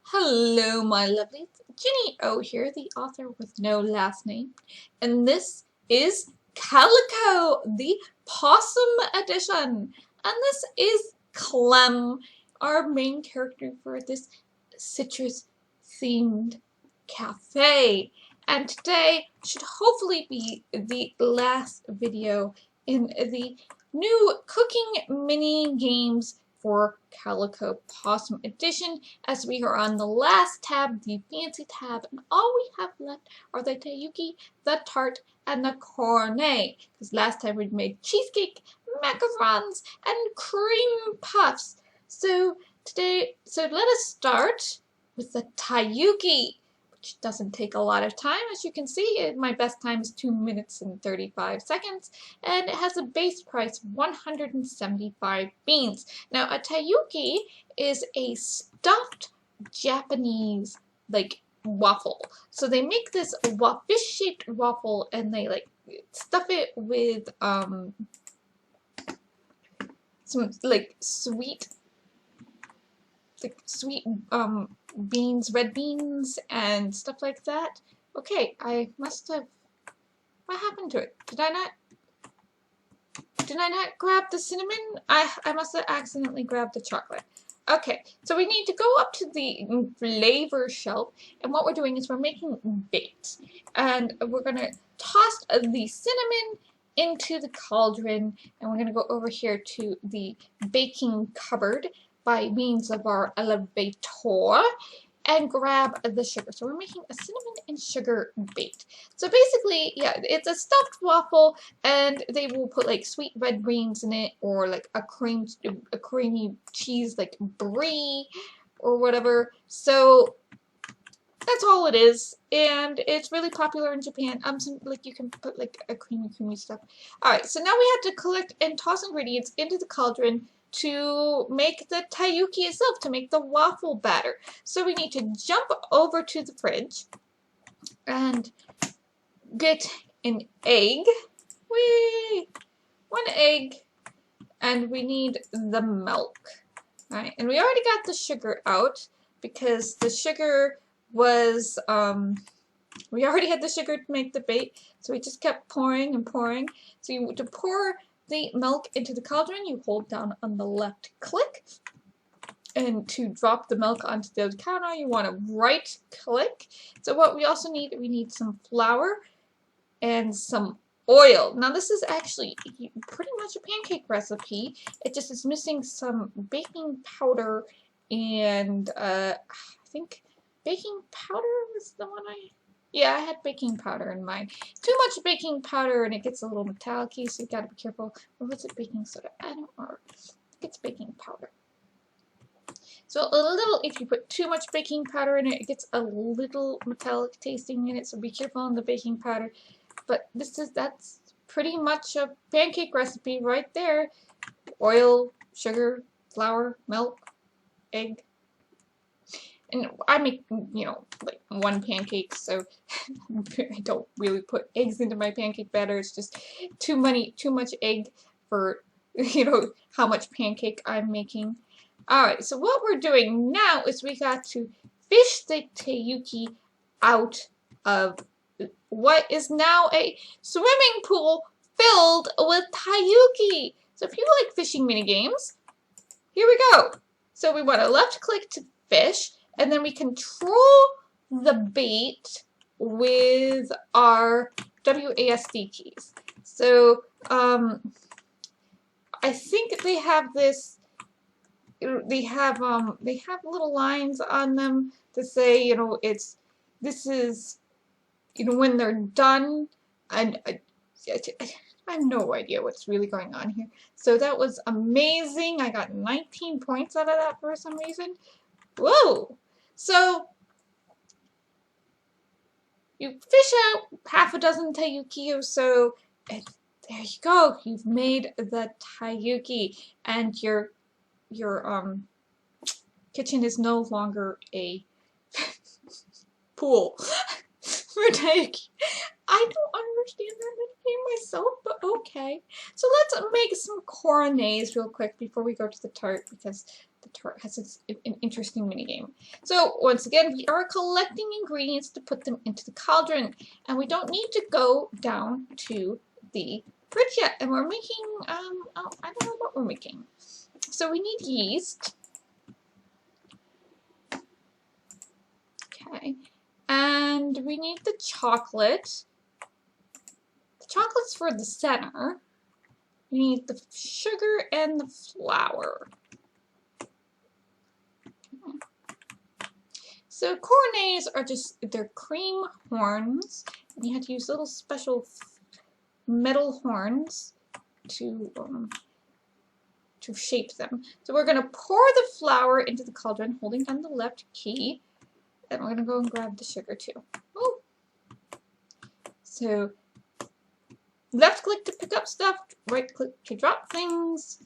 Hello, my lovelies. Ginny O here, the author with no last name, and this is Calico, the Pawsome edition. And this is Clem, our main character for this citrus-themed cafe. And today should hopefully be the last video in the new cooking mini games for Calico Pawsome Edition, as we are on the last tab, the fancy tab, and all we have left are the Taiyuki, the Tart, and the Coronet. Because last time we made cheesecake, macarons, and cream puffs. So let us start with the Taiyuki, which doesn't take a lot of time. As you can see, my best time is 2 minutes and 35 seconds, and it has a base price 175 beans. Now, a Taiyuki is a stuffed Japanese, waffle. So they make this fish-shaped waffle, and they, stuff it with, some, sweet beans, red beans, and stuff like that. Okay, I must have... What happened to it? Did I not grab the cinnamon? I must have accidentally grabbed the chocolate. Okay, so we need to go up to the flavor shelf, and what we're doing is we're making bait. And we're going to toss the cinnamon into the cauldron, and we're going to go over here to the baking cupboard by means of our elevator and grab the sugar. So we're making a cinnamon and sugar bait. So basically, yeah, it's a stuffed waffle, and they will put sweet red beans in it, or a creamy cheese like brie or whatever. So that's all it is, and it's really popular in Japan. You can put a creamy stuff. All right, so now we have to collect and toss ingredients into the cauldron to make the Taiyuki itself, to make the waffle batter. So we need to jump over to the fridge and get an egg. Whee! One egg, and we need the milk. All right, and we already got the sugar out because the sugar was, we already had the sugar to make the bait, so we just kept pouring and pouring. So to pour the milk into the cauldron, you hold down on the left click, and to drop the milk onto the counter, you want to right click. So what we also need, we need some flour and some oil. Now this is actually pretty much a pancake recipe. It just is missing some baking powder, and I think baking powder was the one yeah, I had baking powder in mind. Too much baking powder and it gets a little metallic-y, so you gotta be careful. Or was it baking soda? I don't know. I think it's baking powder. So a little, if you put too much baking powder in it, it gets a little metallic tasting in it, so be careful on the baking powder. But that's pretty much a pancake recipe right there. Oil, sugar, flour, milk, egg. And I make, one pancake, so I don't really put eggs into my pancake batter. It's just too much egg for, how much pancake I'm making. Alright, so what we're doing now is we got to fish the Taiyuki out of what is now a swimming pool filled with Taiyuki. So if you like fishing mini games, here we go. So we want to left click to fish, and then we control the bait with our WASD keys. So I think they have this. They have little lines on them to say, this is, when they're done. And I have no idea what's really going on here. So that was amazing. I got 19 points out of that for some reason. Whoa! So you fish out half a dozen Taiyuki or so, and there you go. You've made the Taiyuki, and your kitchen is no longer a pool for Taiyuki. I don't understand that game myself, but okay. So let's make some coronets real quick before we go to the tart, because the tart has an interesting minigame. So once again, we are collecting ingredients to put them into the cauldron, and we don't need to go down to the fridge yet. And we're making, oh, I don't know what we're making. So we need yeast. Okay. And we need the chocolate. The chocolate's for the center. We need the sugar and the flour. Okay. So coronets are just, they're cream horns. And you have to use little special metal horns to shape them. So we're going to pour the flour into the cauldron, holding down the left key. And we're going to go and grab the sugar too. Oh. So left click to pick up stuff, right click to drop things.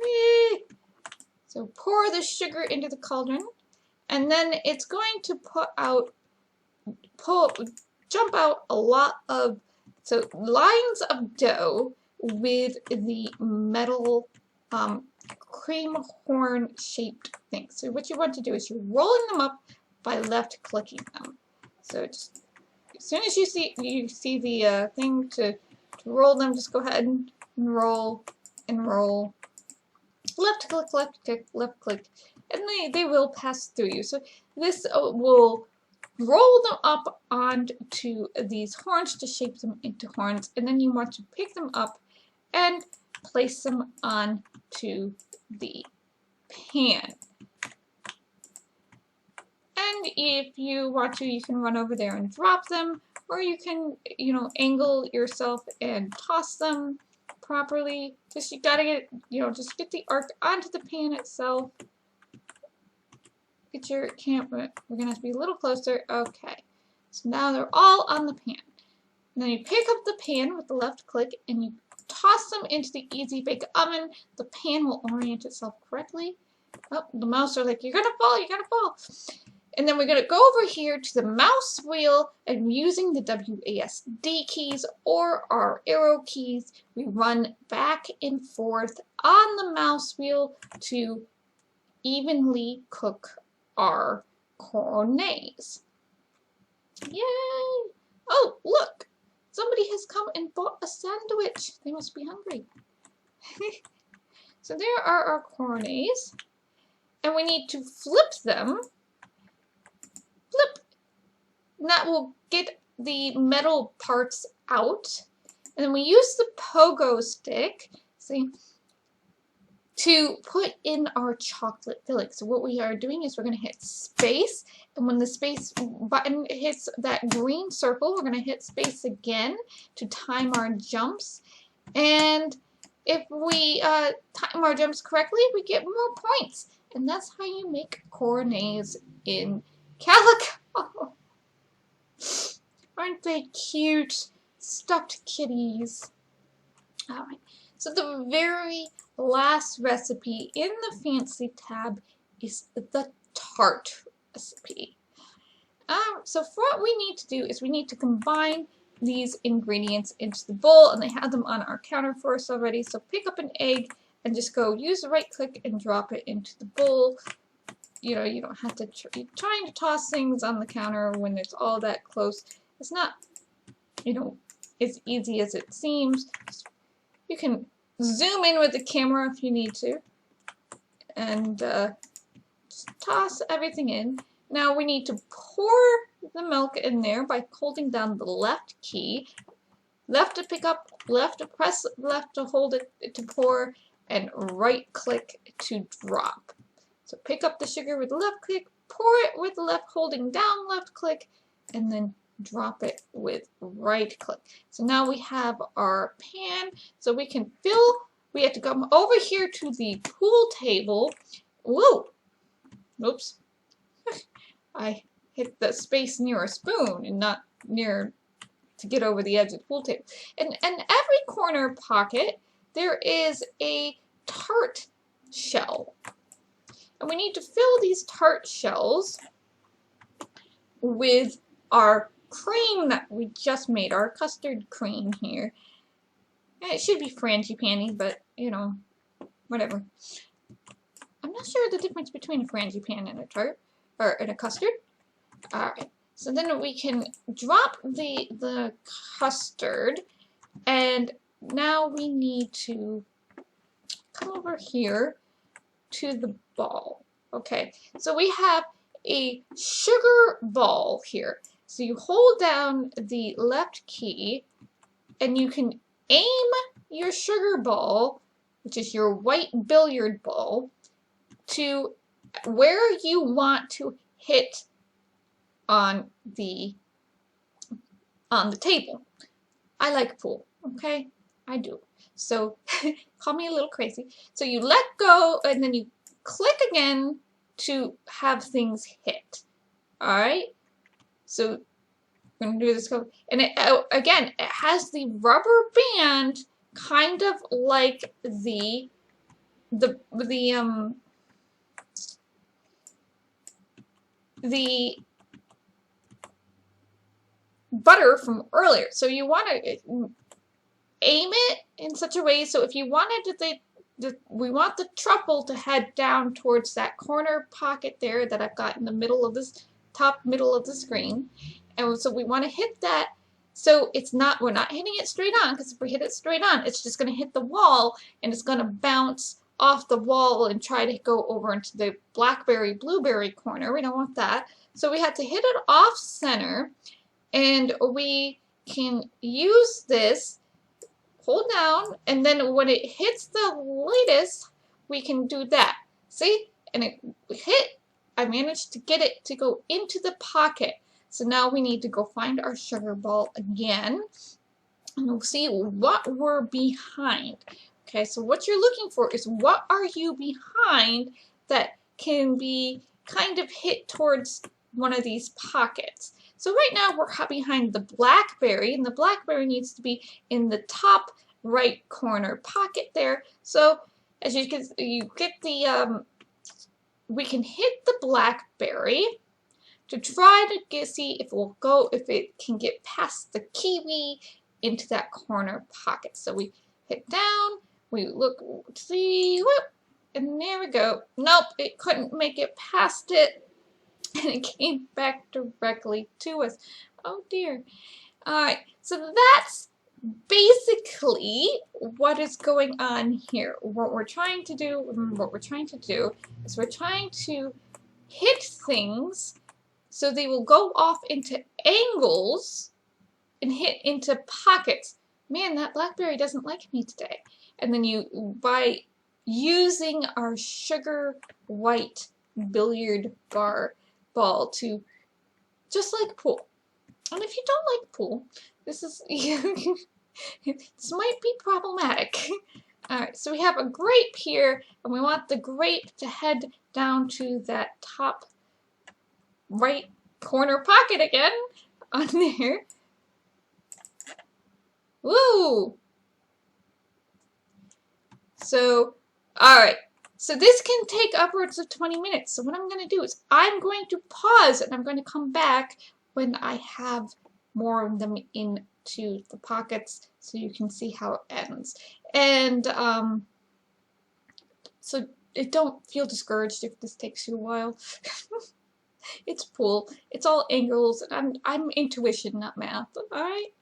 Whee! So pour the sugar into the cauldron, and then it's going to jump out a lot of lines of dough with the metal cream horn shaped thing. So what you want to do is you're rolling them up by left clicking them. So just as soon as you see the thing to roll them, just go ahead and roll and roll. Left click, left click, left click, and they will pass through you. So this will roll them up onto these horns to shape them into horns, and then you want to pick them up and place them onto the pan. And if you want to, you can run over there and drop them, or you can, angle yourself and toss them properly. Just you gotta get, just get the arc onto the pan itself. Get your camera. We're gonna have to be a little closer. Okay. So now they're all on the pan. And then you pick up the pan with the left click and you toss them into the easy bake oven. The pan will orient itself correctly. Oh, the mouse are like, you're gonna fall, you're gonna fall. And then we're gonna go over here to the mouse wheel, and using the WASD keys or our arrow keys, we run back and forth on the mouse wheel to evenly cook our coronets. Yay! Oh, look! Somebody has come and bought a sandwich. They must be hungry. So there are our coronets. And we need to flip them. Flip. And that will get the metal parts out. And then we use the pogo stick, see, to put in our chocolate filling. So what we are doing is we're going to hit space, and when the space button hits that green circle, we're going to hit space again to time our jumps. And if we time our jumps correctly, we get more points. And that's how you make coronets in Calico. Aren't they cute? Stuffed kitties. Alright, so the very last recipe in the fancy tab is the tart recipe. So what we need to do is we need to combine these ingredients into the bowl, and they have them on our counter for us already. So pick up an egg and just go use the right click and drop it into the bowl. You don't have to trying to toss things on the counter when it's all that close. It's not, as easy as it seems. You can zoom in with the camera if you need to, and just toss everything in. Now we need to pour the milk in there by holding down the left key. Left to pick up, left to press, left to hold it to pour, and right click to drop. So pick up the sugar with the left click, pour it with the left holding down left click, and then drop it with right click. So now we have our pan, so we can fill. We have to come over here to the pool table. Whoa! Oops. I hit the space near a spoon and not near to get over the edge of the pool table. And in every corner pocket, there is a tart shell. And we need to fill these tart shells with our cream that we just made, our custard cream here. And it should be frangipani, but whatever. not sure the difference between a frangipane and a tart, or and a custard. Alright, so then we can drop the custard, and now we need to come over here to the ball. Okay, so we have a sugar ball here. So you hold down the left key, and you can aim your sugar ball, which is your white billiard ball, to where you want to hit on the table. I like pool, okay? I do. So call me a little crazy. So you let go and then you click again to have things hit. Alright? So we're gonna do this code. And it, again, it has the rubber band kind of like the butter from earlier. So you want to aim it in such a way so if you wanted we want the truffle to head down towards that corner pocket there that I've got in the middle of this top middle of the screen, and so we want to hit that. So it's not, we're not hitting it straight on, because if we hit it straight on, it's just going to hit the wall and it's going to bounce off the wall and try to go over into the blackberry blueberry corner. We don't want that. So we have to hit it off center, and we can use this, hold down, and then when it hits the latest, we can do that. See? And it hit. I managed to get it to go into the pocket. So now we need to go find our sugar ball again, and we'll see what we're behind. Okay, so what you're looking for is what are you behind that can be kind of hit towards one of these pockets. So right now we're behind the blackberry, and the blackberry needs to be in the top right corner pocket there. So as you get the we can hit the blackberry to try to see if it can get past the kiwi into that corner pocket. So we hit down, we look, see, whoop, and there we go. Nope, it couldn't make it past it, and it came back directly to us. Oh dear. Alright, so that's basically what is going on here. What we're trying to do is we're trying to hit things so they will go off into angles and hit into pockets. Man, that blackberry doesn't like me today. And then by using our sugar white billiard ball to, just like pool. And if you don't like pool, this is, this might be problematic. Alright, so we have a grape here, and we want the grape to head down to that top right corner pocket again on there. Woo! So, alright. So this can take upwards of 20 minutes. So what I'm going to do is I'm going to pause, and I'm going to come back when I have more of them into the pockets so you can see how it ends. And so don't feel discouraged if this takes you a while. It's pool. It's all angles, and I'm intuition, not math. Alright?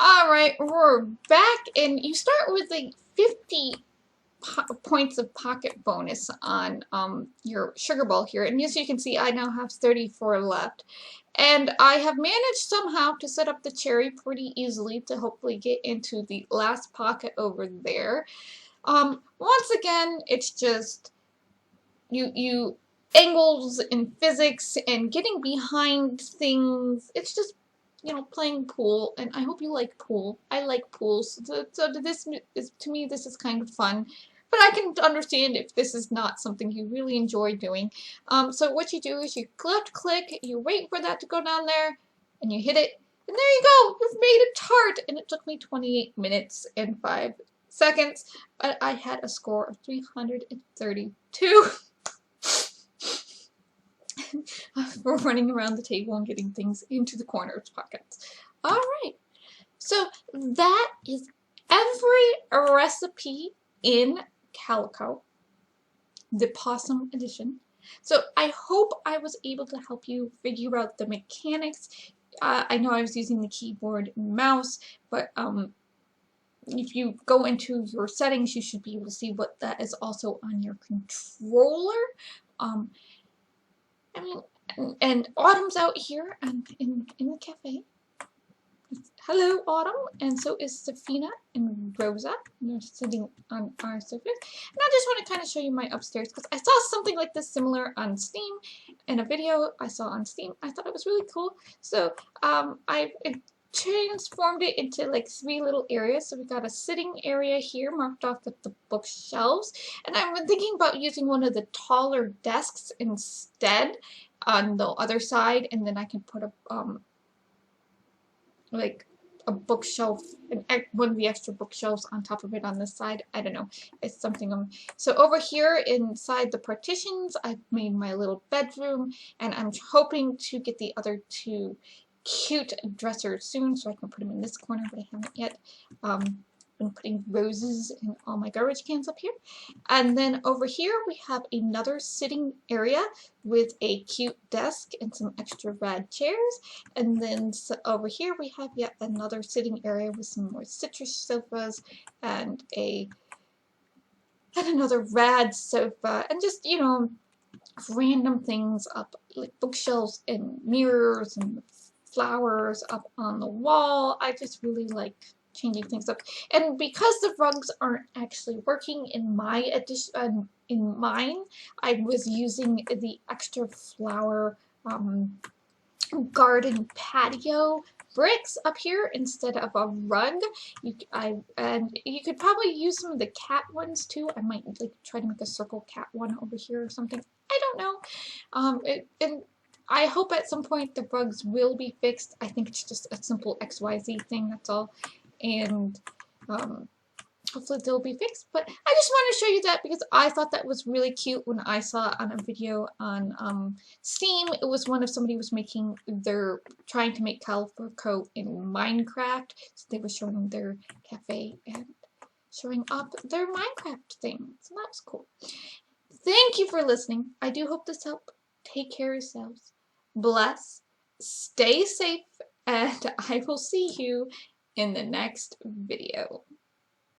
Alright, we're back, and you start with the 50 points of pocket bonus on your sugar ball here, and as you can see, I now have 34 left. And I have managed somehow to set up the cherry pretty easily to hopefully get into the last pocket over there. Once again, it's just you angles in physics and getting behind things. It's just, you know, playing pool, and I hope you like pool. I like pools, so this is, to me, this is kind of fun. But I can understand if this is not something you really enjoy doing. So what you do is you click, you wait for that to go down there, and you hit it, and there you go! You've made a tart! And it took me 28 minutes and 5 seconds, but I had a score of 332. We're running around the table and getting things into the corners pockets. Alright, so that is every recipe in Calico. the Pawsome edition. So I hope I was able to help you figure out the mechanics. I know I was using the keyboard and mouse, but if you go into your settings, you should be able to see what that is also on your controller. I mean, and Autumn's out here and in the cafe. Hello, Autumn, and so is Safina and Rosa. They're sitting on our sofas. And I just want to kind of show you my upstairs because I saw something like this similar on Steam in a video I saw on Steam. I thought it was really cool. So I've transformed it into like 3 little areas. So we got a sitting area here marked off with the bookshelves. And I've been thinking about using one of the taller desks instead on the other side, and then I can put a like a bookshelf, one of the extra bookshelves on top of it on this side. I don't know. It's something so over here inside the partitions, I've made my little bedroom, and I'm hoping to get the other 2 cute dressers soon so I can put them in this corner, but I haven't yet. I'm putting roses in all my garbage cans up here. And then over here we have another sitting area with a cute desk and some extra rad chairs. And then over here we have yet another sitting area with some more citrus sofas and another rad sofa, and just, you know, random things up, like bookshelves and mirrors and flowers up on the wall. I just really like changing things up. And because the rugs aren't actually working in my edition, in mine, I was using the extra flower garden patio bricks up here instead of a rug. And you could probably use some of the cat ones too. I might like try to make a circle cat one over here or something. I don't know. And I hope at some point the rugs will be fixed. I think it's just a simple XYZ thing, that's all. And hopefully they'll be fixed. But I just want to show you that because I thought that was really cute when I saw it on a video on Steam. It was one of somebody was making trying to make Calico in Minecraft. So they were showing their cafe and showing up their Minecraft thing. So that was cool. Thank you for listening. I do hope this helped. Take care of yourselves. Bless. Stay safe. And I will see you in the next video.